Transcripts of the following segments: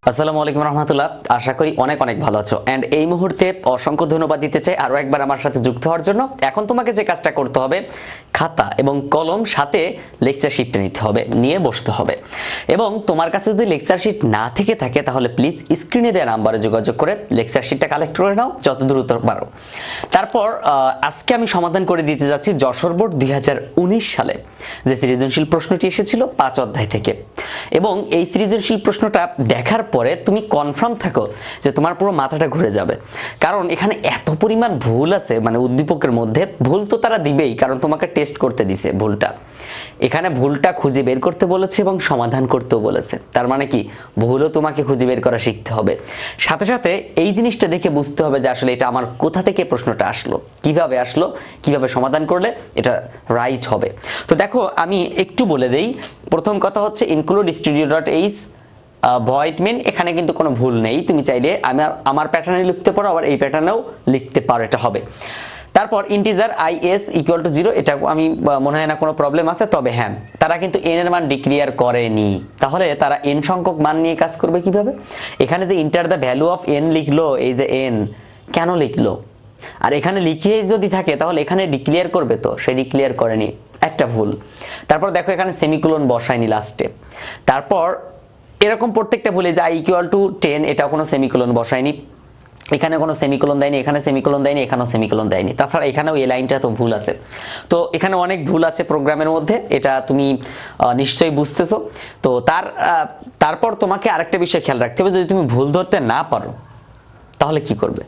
আসসালামু আলাইকুম রহমতুল্লাহ। আশা করি অনেক অনেক ভালো আছো। এন্ড এই মুহূর্তে অসংখ্য ধন্যবাদ দিতে চাই আরো একবার আমার সাথে যুক্ত হওয়ার জন্য। এখন তোমাকে যে কাজটা করতে হবে, খাতা এবং কলম সাথে লেকচার শিটটা নিতে হবে, নিয়ে বসতে হবে। এবং তোমার কাছে যদি লেকচার শিট না থেকে থাকে তাহলে প্লিজ স্ক্রিনে দেওয়া নাম্বারে যোগাযোগ করে লেকচার শিটটা কালেক্ট করে নাও যত দ্রুত পারো। তারপর আজকে আমি সমাধান করে দিতে যাচ্ছি যশোর বোর্ড 2019 সালে যে সৃজনশীল প্রশ্নটি এসেছিল 5 অধ্যায় থেকে। এবং এই সৃজনশীল প্রশ্নটা দেখার পরে তুমি কনফার্ম থাকো যে তোমার পুরো মাথাটা ঘুরে যাবে, কারণ এখানে এত পরিমাণ ভুল আছে। মানে উদ্দীপকের মধ্যে ভুল তো তারা দিবেই, কারণ তোমাকে টেস্ট করতে দিছে ভুলটা। এখানে ভুলটা খুঁজে বের করতে বলেছে এবং সমাধান করতেও বলেছে। তার মানে কি, ভুলও তোমাকে খুঁজে বের করা শিখতে হবে। সাথে সাথে এই জিনিসটা দেখে বুঝতে হবে যে আসলে এটা আমার কোথা থেকে প্রশ্নটা আসলো, কিভাবে আসলো, কিভাবে সমাধান করলে এটা রাইট হবে। তো দেখো আমি একটু বলে দেই। প্রথম কথা হচ্ছে ইনক্লুড studio.h ভয়েড মেন, এখানে কিন্তু কোনো ভুল নেই। তুমি চাইলে আমার প্যাটার্নে লিখতে পারো, আবার এই প্যাটার্নেও লিখতে পারো, এটা হবে। তারপর ইন্টিজার is equal to 0, এটা আমি মনে হয় না কোনো প্রবলেম আছে। তবে হ্যাঁ, তারা কিন্তু n এর মান ডিক্লেয়ার করেনি। তাহলে তারা n সংখ্যক মান নিয়ে কাজ করবে কিভাবে? এখানে যে enter the value of n লিখলো, এই যে n কেন লিখলো? আর এখানে লিখিয়ে যদি থাকে তাহলে এখানে ডিক্লেয়ার করবে, তো সে ডিক্লেয়ার করেনি, একটা ভুল। তারপর দেখো এখানে সেমিকোলন বসায়নি লাস্টে। তারপর এরকম প্রত্যেকটা ভুলে যে i=10, এটা কোনো সেমিকোলন বসায়নি, এখানে কোনো সেমিকোলন দেয়নি, এখানে সেমিকোলন দেয়নি, এখানেও সেমিকোলন দেয়নি। তাছাড়া এখানেও এই লাইনটা তো ভুল আছে। তো এখানে অনেক ভুল আছে প্রোগ্রামের মধ্যে, এটা তুমি নিশ্চয়ই বুঝতেছো। তো তারপর তোমাকে আরেকটা বিষয় খেয়াল রাখতে হবে, যদি তুমি ভুল ধরতে না পারো তাহলে কি করবে?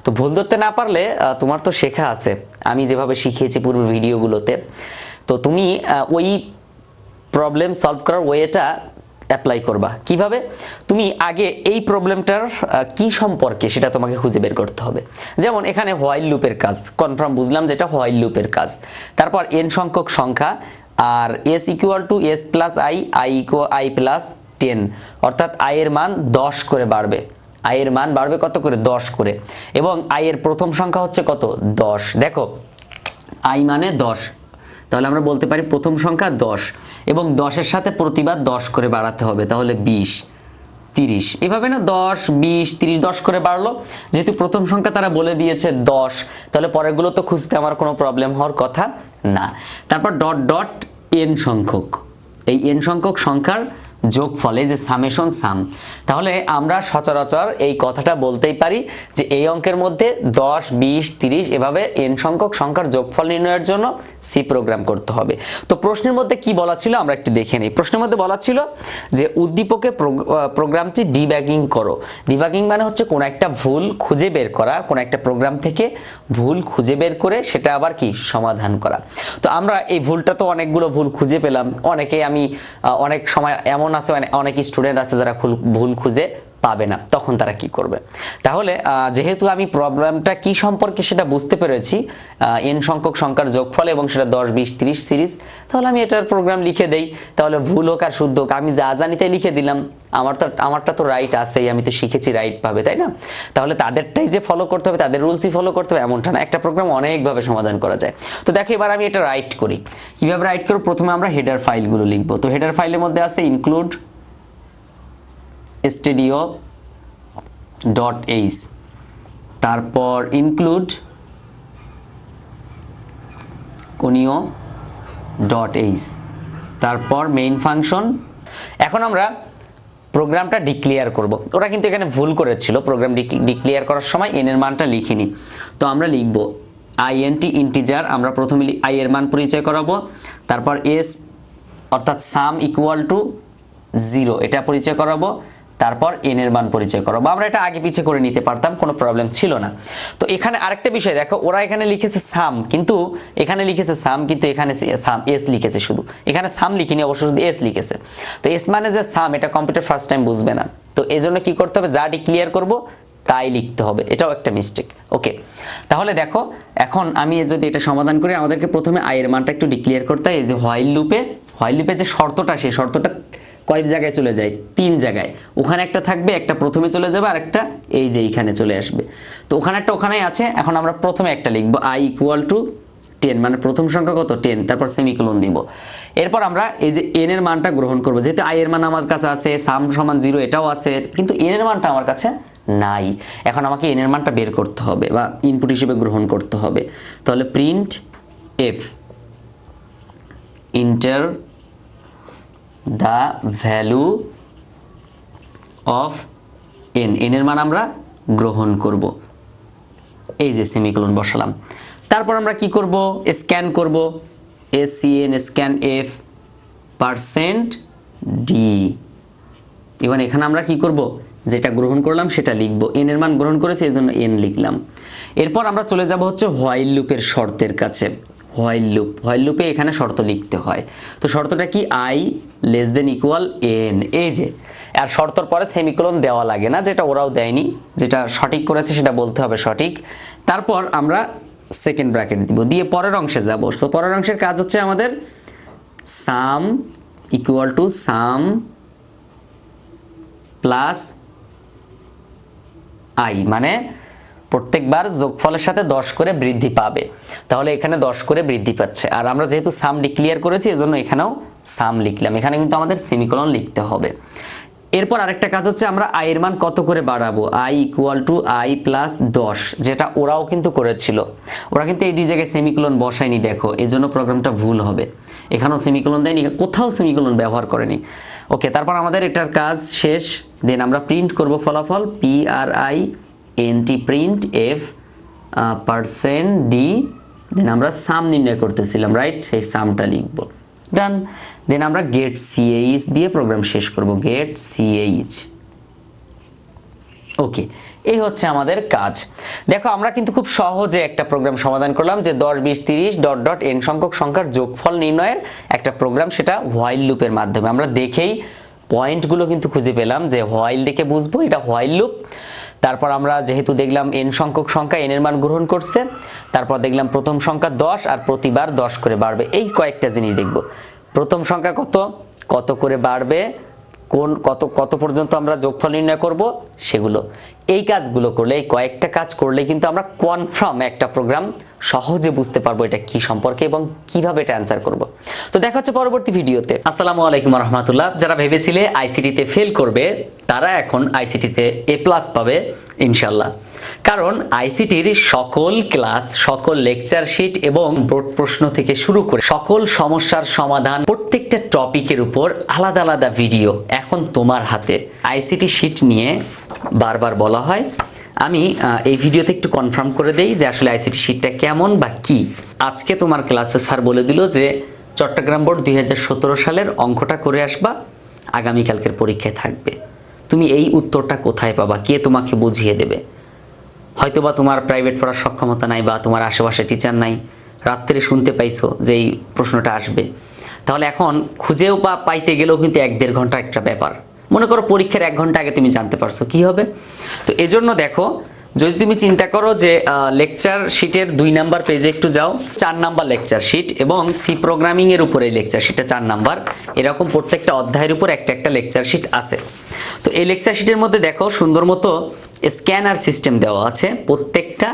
তো ভুল ধরতে না পারলে তোমার তো শেখা আছে, আমি যেভাবে শিখিয়েছি পূর্ব ভিডিওগুলোতে। তো তুমি ওই প্রবলেম সলভ করার ওয়েটা অ্যাপ্লাই করবা। কিভাবে? তুমি আগে এই প্রবলেমটার কি সম্পর্কে সেটা তোমাকে খুঁজে বের করতে হবে। যেমন এখানে হোয়াইল লুপের কাজ, কনফার্ম বুঝলাম যেটা হোয়াইল লুপের কাজ। তারপর n সংখ্যক সংখ্যা, আর s=i+i+10, অর্থাৎ i এর মান 10 করে বাড়বে। i এর মান বাড়বে কত করে? 10 করে। এবং i এর প্রথম সংখ্যা হচ্ছে কত? 10। দেখো i মানে 10, তাহলে আমরা বলতে পারি প্রথম সংখ্যা 10, এবং 10-এর সাথে প্রতিবার 10 করে বাড়াতে হবে, তাহলে 20, 30, এভাবে না 10, 20, 30, 10 করে বাড়লো। যেহেতু প্রথম সংখ্যা তারা বলে দিয়েছে 10, তাহলে পরেরগুলো তো খুঁজতে আমার কোনো প্রবলেম হওয়ার কথা না। তারপর ডট ডট n সংখ্যক, এই n সংখ্যক সংখ্যার যোগফল, এই যে সামেশন সাম। তাহলে আমরা সচরাচর এই কথাটা বলতেই পারি যে এই অঙ্কের মধ্যে 10, 20, 30 এভাবে n সংখ্যক সংখ্যার যোগফল নির্ণয়ের জন্য সি প্রোগ্রাম করতে হবে। তো প্রশ্নের মধ্যে কি বলা ছিল আমরা একটু দেখে নিই। প্রশ্নের মধ্যে বলা ছিল যে উদ্দীপকে প্রোগ্রামটি ডিবাগিং করো। ডিবাগিং মানে হচ্ছে কোনো একটা ভুল খুঁজে বের করা, কোনো একটা প্রোগ্রাম থেকে ভুল খুঁজে বের করে সেটা আবার কি সমাধান করা। তো আমরা এই ভুলটা তো অনেকগুলো ভুল খুঁজে পেলাম। আমি অনেক সময় এমন আছে, অনেক স্টুডেন্ট আছে যারা ভুল খুঁজে পাবে না, তখন তারা কি করবে? তাহলে যেহেতু আমি প্রবলেমটা কি সম্পর্কে সেটা বুঝতে পেরেছি, n সংখ্যক সংখ্যার যোগফল এবং সেটা 10, 20, 30 সিরিজ, তাহলে আমি এটার প্রোগ্রাম লিখে দেই। তাহলে ভুল হোক আর শুদ্ধ হোক আমি যা জানি তাই লিখে দিলাম। আমারটা তো রাইট আছেই, আমি তো শিখেছি রাইট ভাবে, তাই না? তাহলে তাদেরটাই যে ফলো করতে হবে, তাদের রুলসই ফলো করতে হবে এমনটা না। একটা প্রোগ্রাম অনেকভাবে সমাধান করা যায়। তো দেখো এবার আমি এটা রাইট করি। কিভাবে রাইট করব? প্রথমে আমরা হেডার ফাইলগুলো লিখবো। তো হেডার ফাইলের মধ্যে আছে ইনক্লুড studio.h, তারপর ইনক্লুড কোনীয়.h, তারপর মেইন ফাংশন। এখন আমরা প্রোগ্রামটা ডিক্লেয়ার করব। ওরা কিন্তু এখানে ভুল করেছিল, প্রোগ্রাম ডিক্লেয়ার করার সময় n এর মানটা লিখিনি। তো আমরা লিখব int ইন্টিজার, আমরা প্রথমে i এর মান পরিচয় করাবো, তারপর s অর্থাৎ সাম ইকুয়াল টু 0 এটা পরিচয় করাবো, তারপর n এর মান পরিচয় করাবো। আমরা এটা আগে পিছে করে নিতে পারতাম, কোনো প্রবলেম ছিল না। তো এখানে আরেকটা বিষয় দেখো, ওরা এখানে লিখেছে সাম, কিন্তু এখানে সাম s লিখেছে শুধু, এখানে সাম লিখিনি, অবশ্য শুধু s লিখেছে। তো s মানে যে সাম, এটা কম্পিউটার ফার্স্ট টাইম বুঝবে না। তো এজন্য কি করতে হবে, যা ডিক্লেয়ার করব তাই লিখতে হবে, এটাও একটা মিস্টেক। ওকে, তাহলে দেখো এখন আমি যদি এটা সমাধান করি, আমাদেরকে প্রথমে i এর মানটা একটু ডিক্লেয়ার করতে হয়। এই যে হোয়াইল লুপে যে শর্তটা, সেই শর্তটা কয় জায়গায় চলে যায়? 3 জায়গায়। ওখানে একটা থাকবে, একটা প্রথমে চলে যাবে, আর একটা এই যে এইখানে চলে আসবে। তো ওখানে একটা ওখানেই আছে। এখন আমরা প্রথমে একটা লিখবো i=, 10, মানে প্রথম সংখ্যা কত 10, তারপর সেমিকোলন দিব। এরপর আমরা এই যে n এর মানটা গ্রহণ করব, যেহেতু i এর মান আমার কাছে আছে, সাম সমান 0 এটাও আছে, কিন্তু n এর মানটা আমার কাছে নাই। এখন আমাকে n এর মানটা বের করতে হবে বা ইনপুট হিসেবে গ্রহণ করতে হবে। তাহলে print f enter the value of n, n এর মান আমরা গ্রহণ করব, এই যে সেমিকোলন বসালাম। তারপর আমরা কি করব, স্ক্যান করব, scn স্ক্যান f %d। এবার এখানে আমরা কি করব, যেটা গ্রহণ করলাম সেটা লিখব, n এর মান গ্রহণ করেছে এজন্য n লিখলাম। এরপর আমরা চলে যাব হচ্ছে হোয়াইল লুপের শর্তের কাছে। হোয়াইল লুপ, হোয়াইল লুপে এখানে শর্ত লিখতে হয়। তো শর্তটা কি, i <= n, এই যে। আর শর্তর পরে সেমিকোলন দেওয়া লাগে না, যেটা ওরাও দেয়নি, যেটা সঠিক করেছে সেটা বলতে হবে সঠিক। তারপর আমরা সেকেন্ড ব্র্যাকেট দিব, দিয়ে পরের অংশে যাব। তো পরের অংশের কাজ হচ্ছে আমাদের সাম = সাম প্লাস i, মানে প্রত্যেকবার যোগফলের সাথে 10 করে বৃদ্ধি পাবে, তাহলে এখানে 10 করে বৃদ্ধি পাচ্ছে। আর আমরা যেহেতু সাম ডিক্লেয়ার করেছি এজন্য এখানেও সাম লিখলাম। এখানে কিন্তু আমাদের সেমিকোলন লিখতে হবে। এরপর আরেকটা কাজ হচ্ছে আমরা i এর মান কত করে বাড়াবো, i = i + 10, যেটা ওরাও কিন্তু করেছিল। ওরা কিন্তু এই দুই জায়গায় সেমিকোলন বসায়নি, দেখো এজন্য প্রোগ্রামটা ভুল হবে। এখানেও সেমিকোলন দেয়নি, কোথাও সেমিকোলন ব্যবহার করেনি। ওকে, তারপর আমাদের এটার কাজ শেষ। দেন আমরা প্রিন্ট করব ফলাফল print প্রিন্ট f %d। দেন আমরা সাম নির্ণয় করতেছিলাম, রাইট, সেই সামটা লিখব, ডান। দেন আমরা গেট ch দিয়ে প্রোগ্রাম শেষ করব, গেট ch। ওকে, এই হচ্ছে আমাদের কাজ। দেখো আমরা কিন্তু খুব সহজে একটা প্রোগ্রাম সমাধান করলাম, যে 10 20 30 ... n সংখ্যক সংখ্যার যোগফল নির্ণয়ের একটা প্রোগ্রাম, সেটা হোয়াইল লুপের মাধ্যমে। আমরা দেখেই পয়েন্টগুলো কিন্তু খুঁজে পেলাম, যে হোয়াইল দেখে বুঝবো এটা হোয়াইল লুপ। তারপর আমরা যেহেতু দেখলাম n সংখ্যক সংখ্যা, n এর মান গ্রহণ করছে, তারপর দেখলাম প্রথম সংখ্যা 10 আর প্রতিবার 10 করে বাড়বে, এই কয়েকটা জিনিস দেখব। প্রথম সংখ্যা কত করে বাড়বে, কত পর্যন্ত আমরা যোগফল নির্ণয় করব, সেগুলো। এই কাজগুলো করলে, এই কয়েকটা কাজ করলে কিন্তু আমরা কনফার্ম একটা প্রোগ্রাম সহজে বুঝতে পারবো এটা কি সম্পর্কে এবং কিভাবে এটা অ্যান্সার করব। তো দেখা হচ্ছে পরবর্তী ভিডিওতে। আসসালামু আলাইকুম রাহমাতুল্লাহ। যারা ভেবেছিলে আইসিটিতে ফেল করবে, তারা এখন আইসিটিতে A+ পাবে ইনশাআল্লাহ। কারণ আইসিটির সকল ক্লাস, সকল লেকচার শিট এবং বোর্ড প্রশ্ন থেকে শুরু করে সকল সমস্যার সমাধান, প্রত্যেকটা টপিকের উপর আলাদা আলাদা ভিডিও এখন তোমার হাতে। আইসিটি শিট নিয়ে বারবার বলা হয়, আমি এই ভিডিওতে একটু কনফার্ম করে দেই যে আসলে আইসিটি শিটটা কেমন বা কি। আজকে তোমার ক্লাসে স্যার বলে দিল যে চট্টগ্রাম বোর্ড 2017 সালের অঙ্কটা করে আসবা, আগামীকালকের পরীক্ষায় থাকবে। তুমি এই উত্তরটা কোথায় পাবা, কে তোমাকে বুঝিয়ে দেবে? হয়তোবা তোমার প্রাইভেট পড়ার সক্ষমতা নাই, বা তোমার আশেপাশে টিচার নাই, রাত্রে শুনতে পাইছো যে এই প্রশ্নটা আসবে। তাহলে এখন খুঁজেও পাইতে গেলেও কিন্তু 1-1.5 ঘন্টা একটা ব্যাপার। মনে করো পরীক্ষার 1 ঘন্টা আগে তুমি জানতে পারছো, কি হবে? তো এজন্য দেখো, যদি তুমি চিন্তা করো যে লেকচার শিটের 2 নাম্বার পেজে একটু যাও, 4 নাম্বার লেকচার শিট এবং সি প্রোগ্রামিং এর উপরে লেকচার শিটে 4 নাম্বার, এরকম প্রত্যেকটা অধ্যায়ের উপর একটা লেকচার শিট আছে। তো এই লেকচার শিটের মধ্যে দেখো সুন্দর মতো স্ক্যানার সিস্টেম দেওয়া আছে প্রত্যেকটা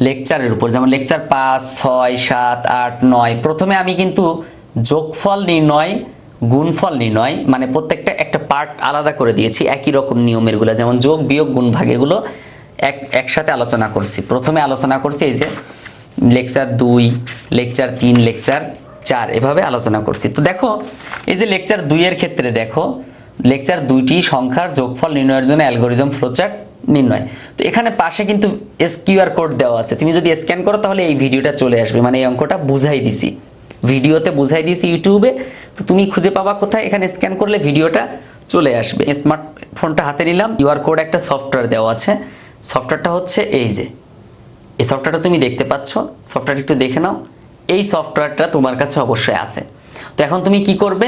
লেকচারের উপর। যেমন লেকচার 5, 6, 7, 8, 9, প্রথমে আমি কিন্তু যোগফল নির্ণয়, গুণফল নির্ণয়, মানে প্রত্যেকটা একটা পার্ট আলাদা করে দিয়েছি, একই রকম নিয়মের গুলো, যেমন যোগ বিয়োগ গুণ ভাগ, এগুলো একসাথে আলোচনা করছি। প্রথমে আলোচনা করছি এই যে লেকচার 2, লেকচার 3, লেকচার 4, এভাবে আলোচনা করছি। তো দেখো এই যে লেকচার 2 এর ক্ষেত্রে দেখো, লেকচার 2টি সংখ্যার যোগফল নির্ণয়ের জন্য অ্যালগরিদম ফ্লোচার্ট নির্ণয়। তো এখানে পাশে কিন্তু কিউআর কোড দেওয়া আছে, তুমি যদি স্ক্যান করো তাহলে এই ভিডিওটা চলে আসবে, মানে এই অঙ্কটা বুঝাই দিছি, ভিডিওতে বুঝাই দিয়েছি ইউটিউবে। তো তুমি খুঁজে পাবা কোথায়, এখানে স্ক্যান করলে ভিডিওটা চলে আসবে। স্মার্টফোনটা হাতে নিলাম, কিউআর কোড একটা সফটওয়্যার দেওয়া আছে, সফটওয়্যারটা হচ্ছে এই যে, এই সফটওয়্যারটা তুমি দেখতে পাচ্ছ, সফটওয়্যারটা একটু দেখে নাও। এই সফটওয়্যারটা তোমার কাছে অবশ্যই আছে। তো এখন তুমি কি করবে,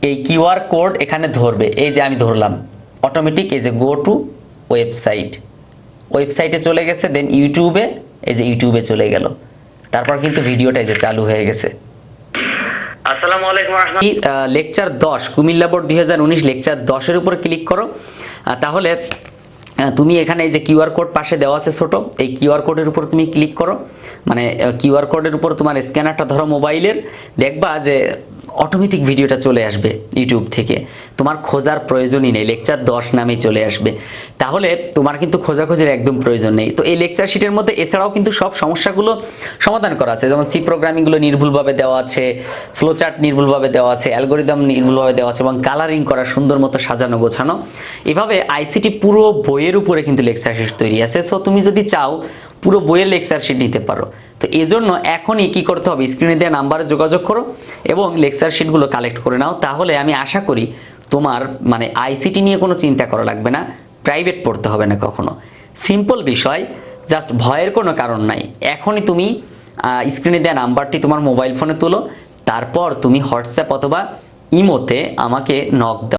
এই কিউআর কোড এখানে ধরবে, এই যে আমি ধরলাম, অটোমেটিক এই যে গো টু ওয়েবসাইটে চলে গেছে। দেন ইউটিউবে, এই যে ইউটিউবে চলে গেল, তারপর কিন্তু ভিডিওটা এই যে চালু হয়ে গেছে। আসসালামু আলাইকুম রাহমাতুল্লাহ। লেকচার 10, কুমিল্লা বোর্ড 2019 লেকচার 10 এর উপর ক্লিক করো। তাহলে তুমি এখানে এই যে কিউআর কোড পাশে দেওয়া আছে ছোট, এই কিউআর কোডের উপর তুমি ক্লিক করো। মানে কিউআর কোডের উপর তোমার স্ক্যানারটা ধরো মোবাইলের, দেখবা যে অটোমেটিক ভিডিওটা চলে আসবে ইউটিউব থেকে, তোমার খোঁজার প্রয়োজনই নেই, লেকচার 10 নামেই চলে আসবে। তাহলে তোমার কিন্তু খোঁজাখুঁজির একদম প্রয়োজন নেই। তো এই লেকচার শিটের মধ্যে এছাড়াও কিন্তু সব সমস্যাগুলো সমাধান করা আছে, যেমন সি প্রোগ্রামিংগুলো নির্ভুলভাবে দেওয়া আছে, ফ্লোচার্ট নির্ভুলভাবে দেওয়া আছে, অ্যালগোরিদম নির্ভুলভাবে দেওয়া আছে এবং কালারিং করা সুন্দর মতো সাজানো গোছানো। এভাবে আইসিটি পুরো বইয়ের উপরে কিন্তু লেকচার শিট তৈরি আছে। সো তুমি যদি চাও পুরো বইয়ের লেকচার শিট নিতে পারো। তো এজন্য এখনই কি করতে হবে, স্ক্রিনে দেওয়া নাম্বারে যোগাযোগ করো এবং লেকচার শিটগুলো কালেক্ট করে নাও। তাহলে আমি আশা করি তোমার মানে আইসিটি নিয়ে কোনো চিন্তা করা লাগবে না, প্রাইভেট পড়তে হবে না কখনো। সিম্পল বিষয়, জাস্ট ভয়ের কোনো কারণ নাই। এখনই তুমি স্ক্রিনে দেওয়া নাম্বারটি তোমার মোবাইল ফোনে তুলো, তারপর তুমি হোয়াটসঅ্যাপ অথবা ইমোতে আমাকে নক দাও।